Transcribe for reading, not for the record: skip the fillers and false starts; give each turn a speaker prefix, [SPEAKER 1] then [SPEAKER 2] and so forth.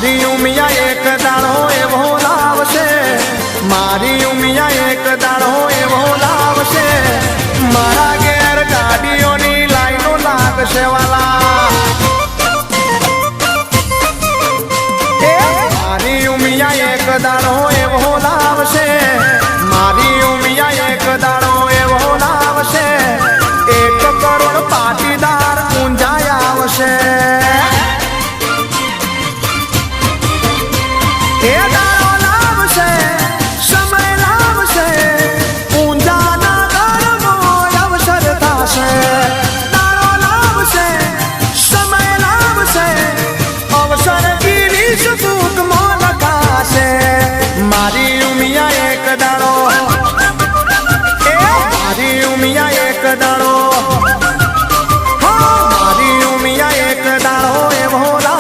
[SPEAKER 1] મારી ઉમિયા એક દાડો એવો લાવશે, મારી ઉમિયા એક દાડો એવો લાવશે, મારા ઘેર ગાડીઓની લાઈનો લાગશે વાલા. મારી ઉમિયા એક દાડો